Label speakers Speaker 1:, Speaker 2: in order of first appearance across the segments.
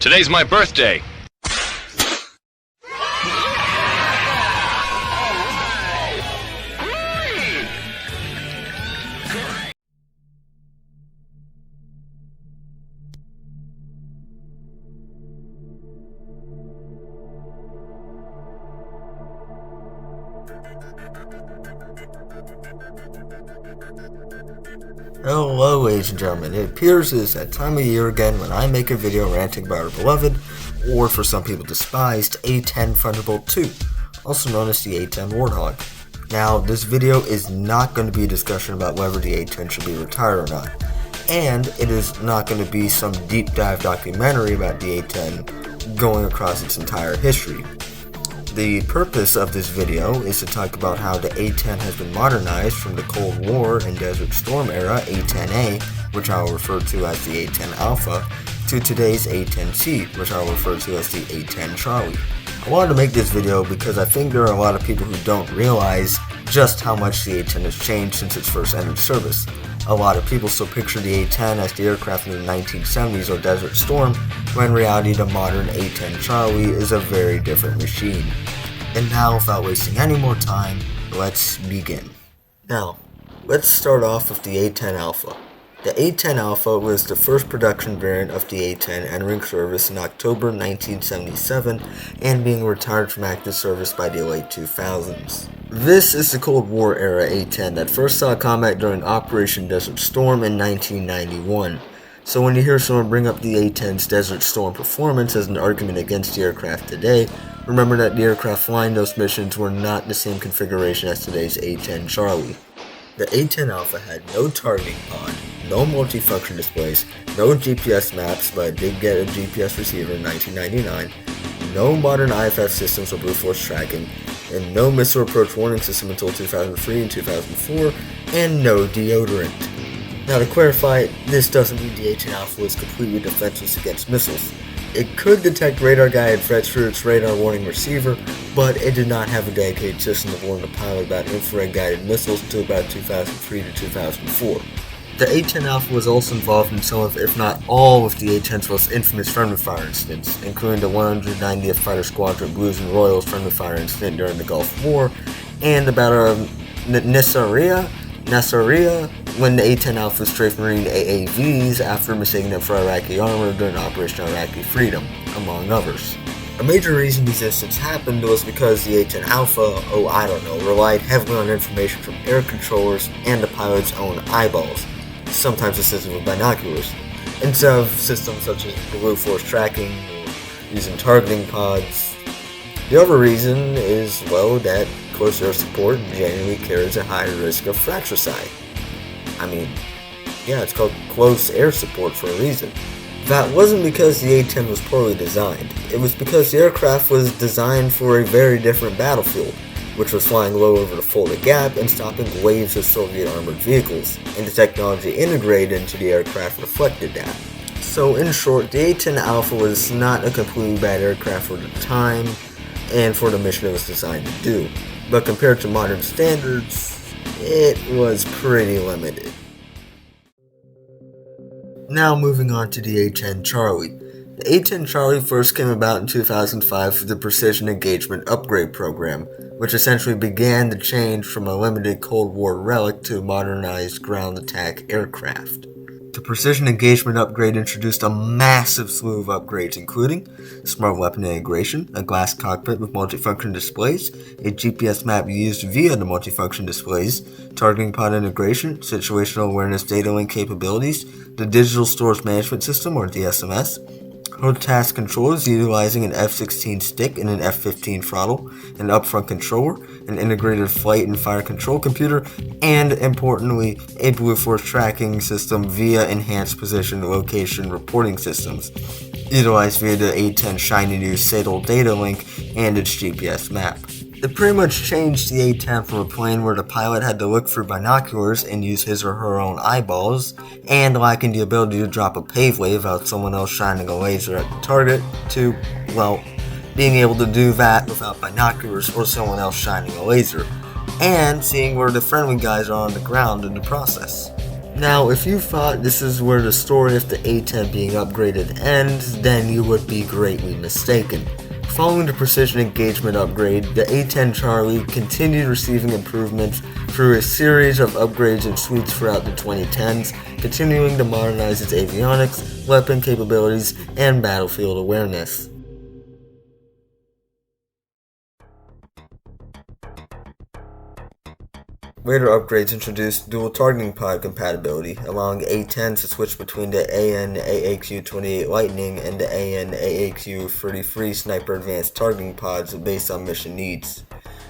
Speaker 1: Today's my birthday.
Speaker 2: Hello ladies and gentlemen, it appears it is that time of year again when I make a video ranting about our beloved, or for some people despised, A-10 Thunderbolt 2, also known as the A-10 Warthog. Now, this video is not going to be a discussion about whether the A-10 should be retired or not, and it is not going to be some deep dive documentary about the A-10 going across its entire history. The purpose of this video is to talk about how the A-10 has been modernized from the Cold War and Desert Storm era A-10A, which I will refer to as the A-10 Alpha, to today's A-10C, which I will refer to as the A-10 Charlie. I wanted to make this video because I think there are a lot of people who don't realize just how much the A-10 has changed since its first entered service. A lot of people still picture the A-10 as the aircraft in the 1970s or Desert Storm, when in reality the modern A-10 Charlie is a very different machine. And now, without wasting any more time, let's begin. Now, let's start off with the A-10 Alpha. The A-10 Alpha was the first production variant of the A-10 entering service in October 1977 and being retired from active service by the late 2000s. This is the Cold War era A-10 that first saw combat during Operation Desert Storm in 1991. So when you hear someone bring up the A-10's Desert Storm performance as an argument against the aircraft today, remember that the aircraft flying those missions were not the same configuration as today's A-10 Charlie. The A-10 Alpha had no targeting pod, no multifunction displays, no GPS maps, but it did get a GPS receiver in 1999, no modern IFF systems or brute force tracking, and no missile approach warning system until 2003 and 2004, and no deodorant. Now to clarify, this doesn't mean the A-10 Alpha was completely defenseless against missiles. It could detect radar-guided threats through its radar warning receiver, but it did not have a dedicated system to warn the pilot about infrared-guided missiles until about 2003 to 2004. The A-10 Alpha was also involved in some of, if not all, of the A-10's most infamous friendly fire incidents, including the 190th Fighter Squadron Blues and Royals friendly fire incident during the Gulf War, and the Battle of Nasiriyah, when the A-10 Alpha strafed Marine AAVs after mistaking them for Iraqi armor during Operation Iraqi Freedom, among others. A major reason these incidents happened was because the A-10 Alpha, relied heavily on information from air controllers and the pilot's own eyeballs, sometimes assisted with binoculars, instead of systems such as brute force tracking or using targeting pods. The other reason is, that close air support generally carries a higher risk of fratricide. It's called close air support for a reason. That wasn't because the A-10 was poorly designed. It was because the aircraft was designed for a very different battlefield, which was flying low over the Fulda Gap and stopping waves of Soviet armored vehicles, and the technology integrated into the aircraft reflected that. So in short, the A-10 Alpha was not a completely bad aircraft for the time and for the mission it was designed to do, but compared to modern standards, it was pretty limited. Now moving on to the A-10 Charlie. The A-10 Charlie first came about in 2005 through the Precision Engagement Upgrade Program, which essentially began the change from a limited Cold War relic to a modernized ground attack aircraft. The Precision Engagement Upgrade introduced a massive slew of upgrades, including smart weapon integration, a glass cockpit with multifunction displays, a GPS map used via the multifunction displays, targeting pod integration, situational awareness data link capabilities, the Digital Stores Management System or DSMS, hood task controllers utilizing an F-16 stick and an F-15 throttle, an upfront controller, an integrated flight and fire control computer, and, importantly, a brute force tracking system via enhanced position location reporting systems, utilized via the A-10 Shiny New SATL data link and its GPS map. It pretty much changed the A-10 from a plane where the pilot had to look through binoculars and use his or her own eyeballs, and lacking the ability to drop a pave wave without someone else shining a laser at the target, to, being able to do that without binoculars or someone else shining a laser, and seeing where the friendly guys are on the ground in the process. Now, if you thought this is where the story of the A-10 being upgraded ends, then you would be greatly mistaken. Following the precision engagement upgrade, the A-10 Charlie continued receiving improvements through a series of upgrades and suites throughout the 2010s, continuing to modernize its avionics, weapon capabilities, and battlefield awareness. Later upgrades introduced dual targeting pod compatibility, allowing A-10s to switch between the AN AAQ-28 Lightning and the AN AAQ-33 Sniper Advanced targeting pods based on mission needs.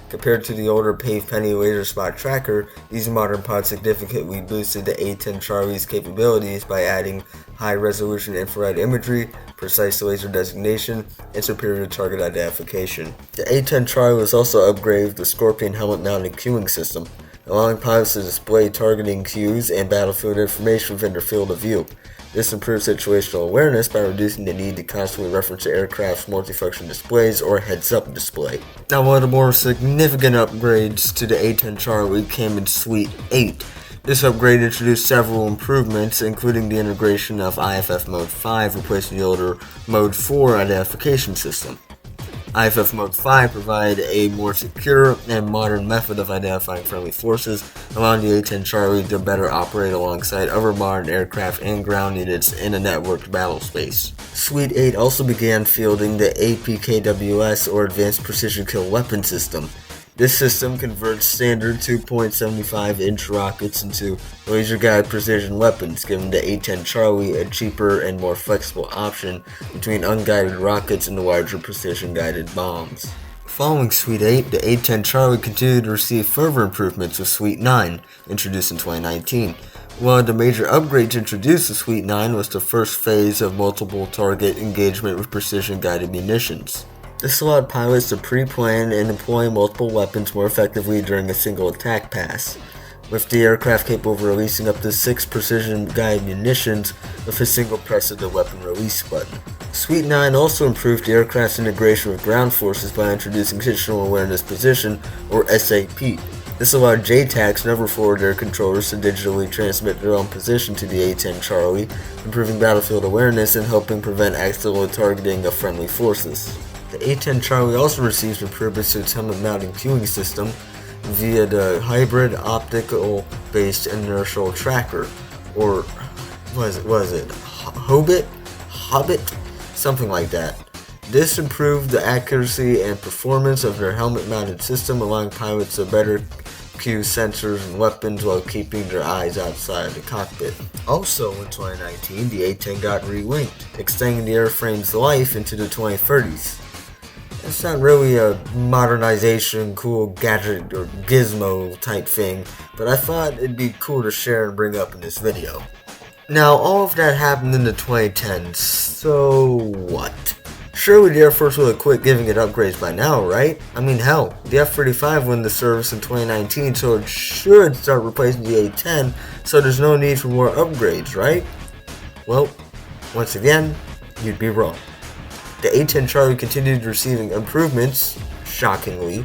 Speaker 2: Compared to the older Pave Penny laser spot tracker, these modern pods significantly boosted the A-10 Charlie's capabilities by adding high-resolution infrared imagery, precise laser designation, and superior target identification. The A-10 Charlie was also upgraded with the Scorpion helmet-mounted queuing system, allowing pilots to display targeting cues and battlefield information within their field of view. This improves situational awareness by reducing the need to constantly reference the aircraft's multifunction displays or heads-up display. Now, one of the more significant upgrades to the A-10 Charlie came in Suite 8. This upgrade introduced several improvements, including the integration of IFF Mode 5, replacing the older Mode 4 identification system. IFF Mode 5 provided a more secure and modern method of identifying friendly forces, allowing the A-10 Charlie to better operate alongside other modern aircraft and ground units in a networked battle space. Suite 8 also began fielding the APKWS, or Advanced Precision Kill Weapon System. This system converts standard 2.75-inch rockets into laser-guided precision weapons, giving the A-10 Charlie a cheaper and more flexible option between unguided rockets and the larger precision-guided bombs. Following Suite 8, the A-10 Charlie continued to receive further improvements with Suite 9, introduced in 2019. One of the major upgrades introduced to Suite 9 was the first phase of multiple target engagement with precision-guided munitions. This allowed pilots to pre-plan and employ multiple weapons more effectively during a single attack pass, with the aircraft capable of releasing up to 6 precision-guided munitions with a single press of the weapon release button. Suite 9 also improved the aircraft's integration with ground forces by introducing Situational Awareness Position, or SAP. This allowed JTACs and other forward air controllers to digitally transmit their own position to the A-10 Charlie, improving battlefield awareness and helping prevent accidental targeting of friendly forces. The A-10 Charlie also receives improvements to its helmet-mounting queuing system via the hybrid optical-based inertial tracker, or what is it? Hobbit? Something like that. This improved the accuracy and performance of their helmet-mounted system, allowing pilots to better cue sensors and weapons while keeping their eyes outside the cockpit. Also in 2019, the A-10 got re-linked, extending the airframe's life into the 2030s. It's not really a modernization, cool gadget or gizmo type thing, but I thought it'd be cool to share and bring up in this video. Now, all of that happened in the 2010s, so what? Surely the Air Force will have quit giving it upgrades by now, right? I mean, hell, the F-35 went into service in 2019, so it should start replacing the A-10, so there's no need for more upgrades, right? Well, once again, you'd be wrong. The A-10 Charlie continued receiving improvements, shockingly.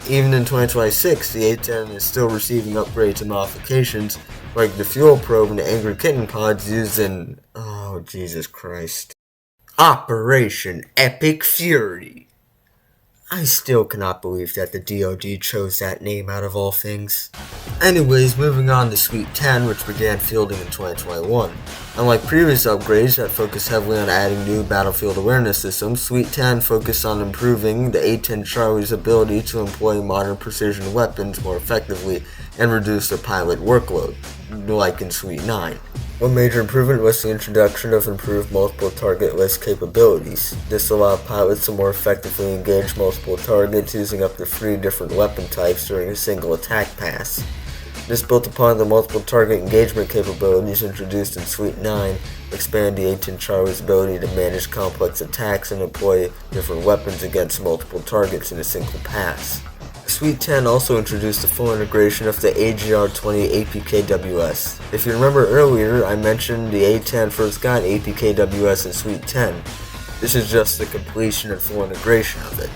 Speaker 2: Even in 2026, the A-10 is still receiving upgrades and modifications, like the fuel probe and the Angry Kitten pods used in, oh Jesus Christ, Operation Epic Fury. I still cannot believe that the DoD chose that name out of all things. Anyways, moving on to Suite 10, which began fielding in 2021. Unlike previous upgrades that focused heavily on adding new battlefield awareness systems, Suite 10 focused on improving the A-10 Charlie's ability to employ modern precision weapons more effectively and reduce the pilot workload, like in Suite 9. One major improvement was the introduction of improved multiple target list capabilities. This allowed pilots to more effectively engage multiple targets using up to 3 different weapon types during a single attack pass. This built upon the multiple target engagement capabilities introduced in Suite 9, expand the A-10 Charlie's ability to manage complex attacks and employ different weapons against multiple targets in a single pass. Suite 10 also introduced the full integration of the AGR-20 APKWS. If you remember earlier, I mentioned the A-10 first got APKWS in Suite 10. This is just the completion and full integration of it.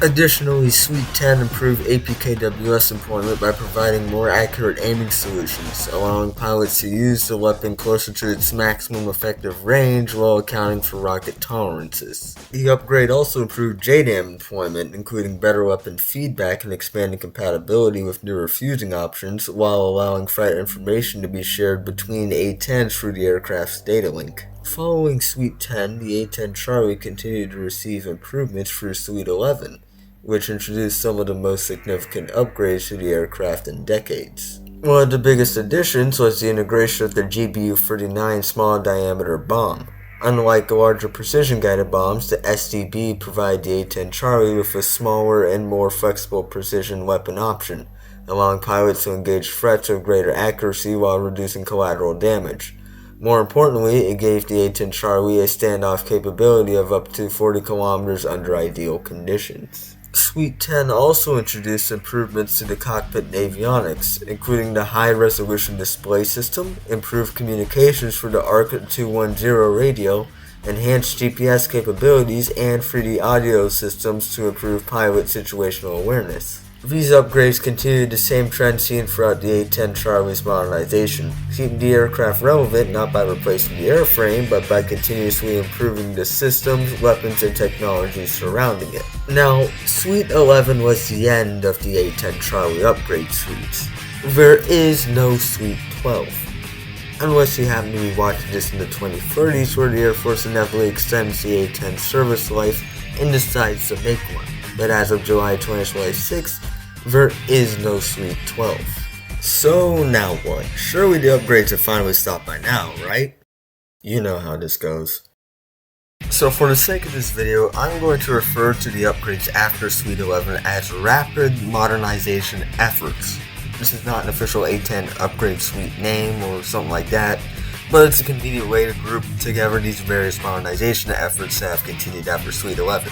Speaker 2: Additionally, Suite 10 improved APKWS employment by providing more accurate aiming solutions, allowing pilots to use the weapon closer to its maximum effective range while accounting for rocket tolerances. The upgrade also improved JDAM employment, including better weapon feedback and expanding compatibility with newer fusing options, while allowing flight information to be shared between A-10s through the aircraft's data link. Following Suite 10, the A-10 Charlie continued to receive improvements through Suite 11, which introduced some of the most significant upgrades to the aircraft in decades. One of the biggest additions was the integration of the GBU-39 small diameter bomb. Unlike larger precision-guided bombs, the SDB provided the A-10 Charlie with a smaller and more flexible precision weapon option, allowing pilots to engage threats with greater accuracy while reducing collateral damage. More importantly, it gave the A-10 Charlie a standoff capability of up to 40 kilometers under ideal conditions. Suite 10 also introduced improvements to the cockpit and avionics, including the high-resolution display system, improved communications for the ARC 210 radio, enhanced GPS capabilities, and 3D audio systems to improve pilot situational awareness. These upgrades continued the same trend seen throughout the A-10 Charlie's modernization, keeping the aircraft relevant not by replacing the airframe, but by continuously improving the systems, weapons, and technologies surrounding it. Now, Suite 11 was the end of the A-10 Charlie upgrade suites. There is no Suite 12. Unless you happen to be watching this in the 2030s, where the Air Force inevitably extends the A-10 service life and decides to make one. But as of July 2026, there is no Suite 12. So now what? Surely the upgrades have finally stopped by now, right? You know how this goes. So for the sake of this video, I'm going to refer to the upgrades after Suite 11 as rapid modernization efforts. This is not an official A-10 upgrade suite name or something like that, but it's a convenient way to group together these various modernization efforts that have continued after Suite 11.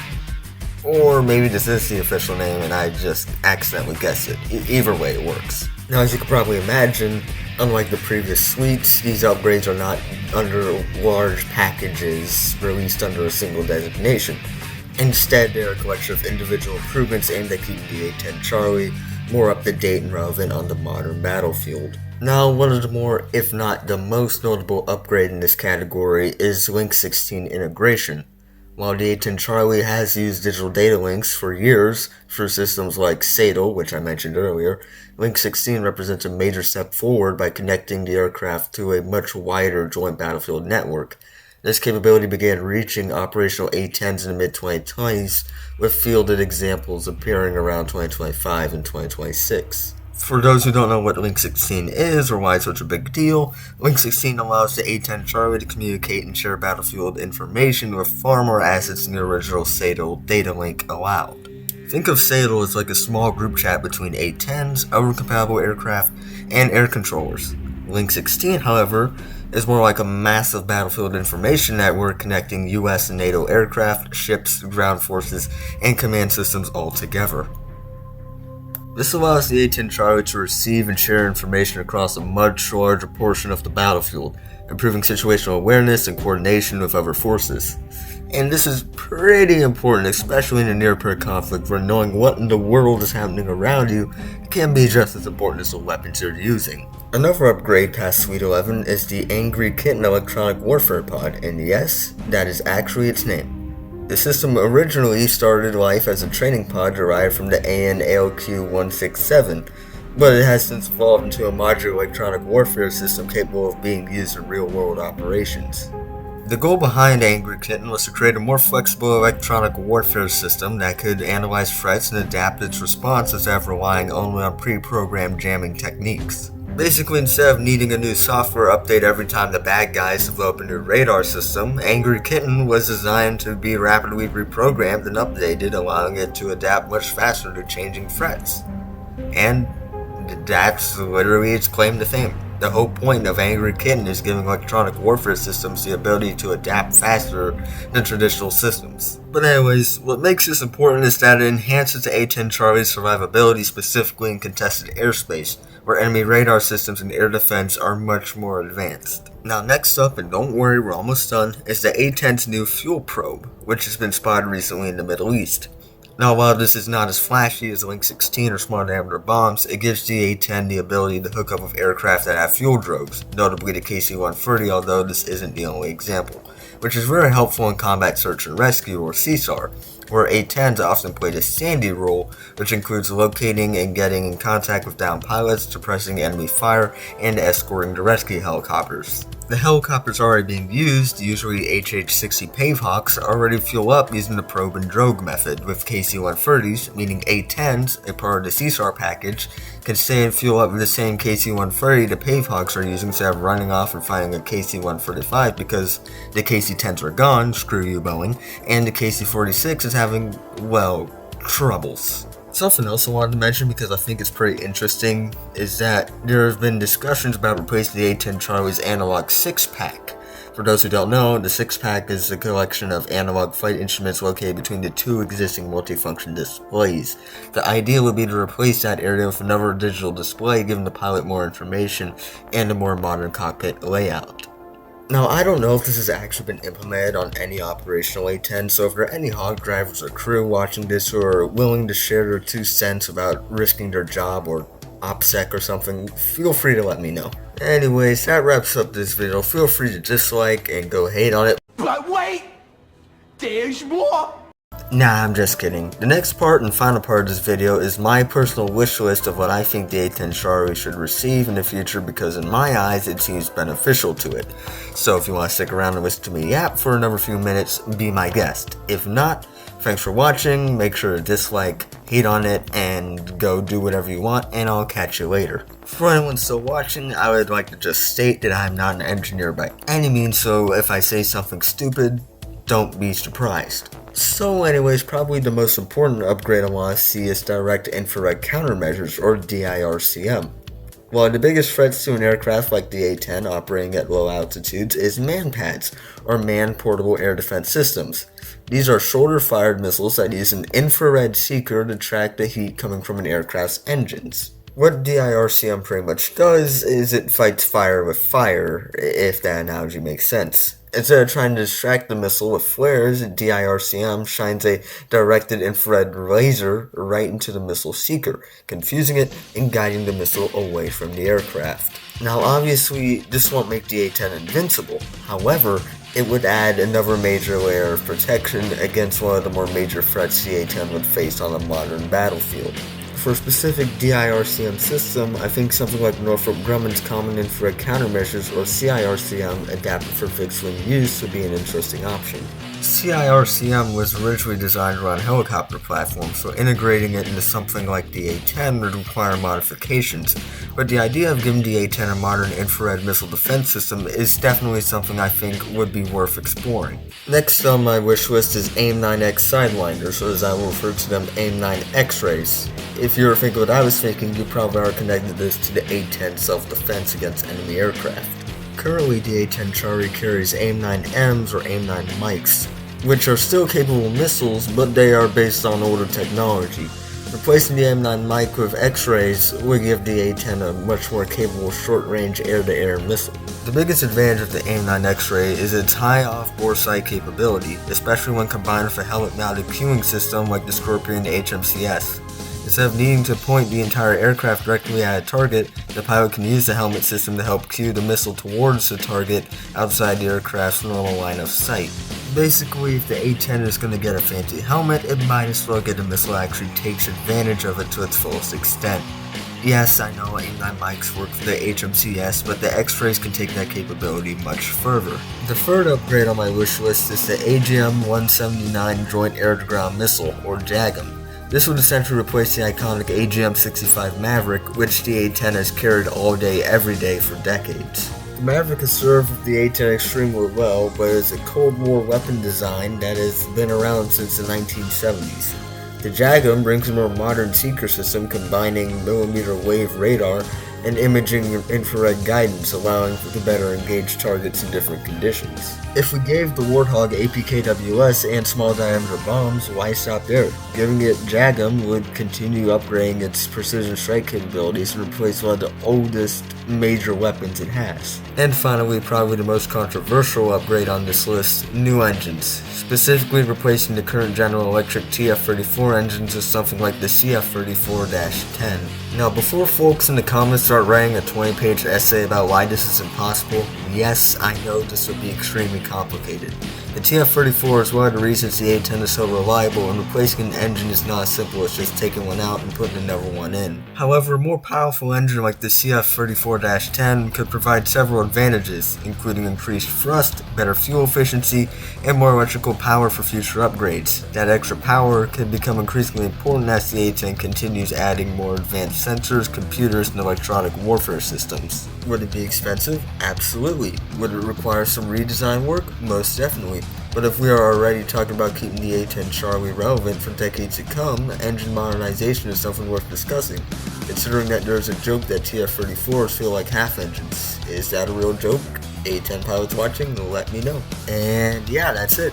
Speaker 2: Or maybe this is the official name and I just accidentally guessed it. Either way, it works. Now, as you can probably imagine, unlike the previous suites, these upgrades are not under large packages released under a single designation. Instead, they are a collection of individual improvements aimed at keeping the A-10 Charlie more up to date and relevant on the modern battlefield. Now, one of the more, if not the most notable upgrade in this category is Link 16 integration. While the A-10 Charlie has used digital data links for years through systems like SADL, which I mentioned earlier, Link 16 represents a major step forward by connecting the aircraft to a much wider joint battlefield network. This capability began reaching operational A-10s in the mid-2020s, with fielded examples appearing around 2025 and 2026. For those who don't know what Link 16 is or why it's such a big deal, Link 16 allows the A-10 Charlie to communicate and share battlefield information with far more assets than the original SADL data link allowed. Think of SADL as like a small group chat between A-10s, other compatible aircraft, and air controllers. Link 16, however, is more like a massive battlefield information network connecting US and NATO aircraft, ships, ground forces, and command systems all together. This allows the A-10 Charlie to receive and share information across a much larger portion of the battlefield, improving situational awareness and coordination with other forces. And this is pretty important, especially in a near-peer conflict where knowing what in the world is happening around you can be just as important as the weapons you're using. Another upgrade past Suite 11 is the Angry Kitten Electronic Warfare Pod, and yes, that is actually its name. The system originally started life as a training pod derived from the AN-ALQ-167, but it has since evolved into a modular electronic warfare system capable of being used in real-world operations. The goal behind Angry Kitten was to create a more flexible electronic warfare system that could analyze threats and adapt its response instead of relying only on pre-programmed jamming techniques. Basically, instead of needing a new software update every time the bad guys develop a new radar system, Angry Kitten was designed to be rapidly reprogrammed and updated, allowing it to adapt much faster to changing threats. And that's literally its claim to fame. The whole point of Angry Kitten is giving electronic warfare systems the ability to adapt faster than traditional systems. But anyways, what makes this important is that it enhances the A-10 Charlie's survivability specifically in contested airspace, where enemy radar systems and air defense are much more advanced. Now next up, and don't worry, we're almost done, is the A-10's new fuel probe, which has been spotted recently in the Middle East. Now, while this is not as flashy as Link 16 or small diameter bombs, it gives the A-10 the ability to hook up with aircraft that have fuel drogues, notably the KC-130, although this isn't the only example, which is very helpful in combat search and rescue, or CSAR, where A-10s often play the Sandy role, which includes locating and getting in contact with downed pilots, suppressing enemy fire, and escorting the rescue helicopters. The helicopters already being used, usually HH-60 Pavehawks, already fuel up using the probe and drogue method, with KC-130s, meaning A-10s, a part of the CSAR package, can stay and fuel up with the same KC-130 the Pavehawks are using instead of running off and finding a KC-135 because the KC-10s are gone, screw you Boeing, and the KC-46 is having, well, troubles. Something else I wanted to mention because I think it's pretty interesting is that there have been discussions about replacing the A-10 Charlie's analog 6-pack. For those who don't know, the 6-pack is a collection of analog flight instruments located between the two existing multifunction displays. The idea would be to replace that area with another digital display, giving the pilot more information and a more modern cockpit layout. Now, I don't know if this has actually been implemented on any operational A-10, so if there are any hog drivers or crew watching this who are willing to share their 2 cents about risking their job or OPSEC or something, feel free to let me know. Anyways, that wraps up this video. Feel free to dislike and go hate on it.
Speaker 1: But wait! There's more!
Speaker 2: Nah, I'm just kidding. The next part and final part of this video is my personal wish list of what I think the A-10 Charlie should receive in the future because in my eyes it seems beneficial to it. So if you want to stick around and listen to me yap for another few minutes, be my guest. If not, thanks for watching, make sure to dislike, hate on it, and go do whatever you want, and I'll catch you later. For anyone still watching, I would like to just state that I'm not an engineer by any means, so if I say something stupid, don't be surprised. So anyways, probably the most important upgrade I want to see is direct infrared countermeasures, or DIRCM. While the biggest threats to an aircraft like the A-10 operating at low altitudes is MANPADS, or Manned Portable Air Defense Systems. These are shoulder-fired missiles that use an infrared seeker to track the heat coming from an aircraft's engines. What DIRCM pretty much does is it fights fire with fire, if that analogy makes sense. Instead of trying to distract the missile with flares, DIRCM shines a directed infrared laser right into the missile seeker, confusing it and guiding the missile away from the aircraft. Now obviously, this won't make the A-10 invincible, however, it would add another major layer of protection against one of the more major threats the A-10 would face on a modern battlefield. For a specific DIRCM system, I think something like Northrop Grumman's Common Infrared Countermeasures, or CIRCM, adapted for fixed-wing use would be an interesting option. CIRCM was originally designed around helicopter platforms, so integrating it into something like the A-10 would require modifications, but the idea of giving the A-10 a modern infrared missile defense system is definitely something I think would be worth exploring. Next on my wish list is AIM-9X Sidewinders, or as I will refer to them, AIM-9 X-rays. If you're thinking what I was thinking, you probably are connected this to the A-10 self-defense against enemy aircraft. Currently, the A-10 Charlie carries AIM-9Ms or AIM-9 Mikes, which are still capable missiles, but they are based on older technology. Replacing the AIM-9 Mike with X-rays would give the A-10 a much more capable short-range air-to-air missile. The biggest advantage of the AIM-9 X-ray is its high off-bore sight capability, especially when combined with a helmet-mounted cueing system like the Scorpion HMCS. Instead of needing to point the entire aircraft directly at a target, the pilot can use the helmet system to help cue the missile towards the target outside the aircraft's normal line of sight. Basically, if the A-10 is going to get a fancy helmet, it might as well get a missile that actually takes advantage of it to its fullest extent. Yes, I know AIM-9 mics work for the HMCS, but the X-rays can take that capability much further. The third upgrade on my wish list is the AGM-179 Joint Air-to-Ground Missile, or JAGM. This would essentially replace the iconic AGM-65 Maverick, which the A-10 has carried all day, every day for decades. The Maverick has served the A-10 extremely well, but is a Cold War weapon design that has been around since the 1970s. The JAGM brings a more modern seeker system combining millimeter wave radar and imaging infrared guidance, allowing for to better engage targets in different conditions. If we gave the Warthog APKWS and small diameter bombs, why stop there? Giving it JAGM would continue upgrading its precision strike capabilities and replace one of the oldest major weapons it has. And finally, probably the most controversial upgrade on this list, new engines. Specifically replacing the current General Electric TF-34 engines with something like the CF-34-10. Now, before folks in the comments start writing a 20-page essay about why this is impossible, yes, I know this would be extremely complicated. The TF-34 is one of the reasons the A-10 is so reliable, and replacing an engine is not as simple as just taking one out and putting another one in. However, a more powerful engine like the CF-34-10 could provide several advantages, including increased thrust, better fuel efficiency, and more electrical power for future upgrades. That extra power could become increasingly important as the A-10 continues adding more advanced sensors, computers, and electronic warfare systems. Would it be expensive? Absolutely. Would it require some redesign work? Most definitely. But if we are already talking about keeping the A-10 Charlie relevant for decades to come, engine modernization is something worth discussing, considering that there's a joke that TF-34s feel like half engines. Is that a real joke? A-10 pilots watching, let me know. And yeah, that's it.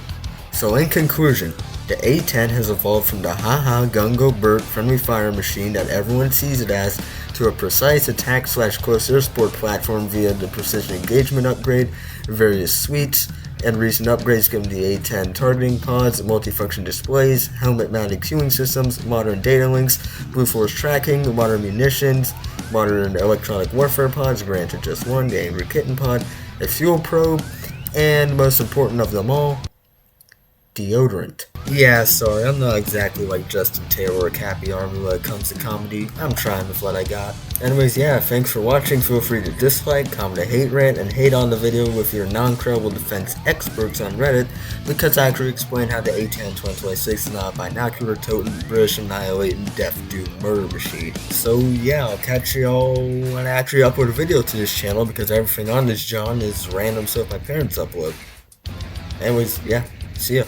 Speaker 2: So in conclusion, the A-10 has evolved from the haha gung-go Bert friendly fire machine that everyone sees it as to a precise attack/close air support platform via the precision engagement upgrade, various suites, and recent upgrades given the A-10 targeting pods, multifunction displays, helmet-mounted queuing systems, modern data links, Blue Force tracking, modern munitions, modern electronic warfare pods, granted just one, the Angry Kitten pod, a fuel probe, and most important of them all, deodorant. Yeah, sorry, I'm not exactly like Justin Taylor or Cappy Army when it comes to comedy. I'm trying with what I got. Anyways, yeah, thanks for watching. Feel free to dislike, comment a hate rant, and hate on the video with your non-credible defense experts on Reddit, because I actually explain how the A-10 2026 is not a binocular-toting, British annihilating, death doom murder machine. So yeah, I'll catch y'all when I actually upload a video to this channel, because everything on this John is random stuff my parents upload. Anyways, yeah, see ya.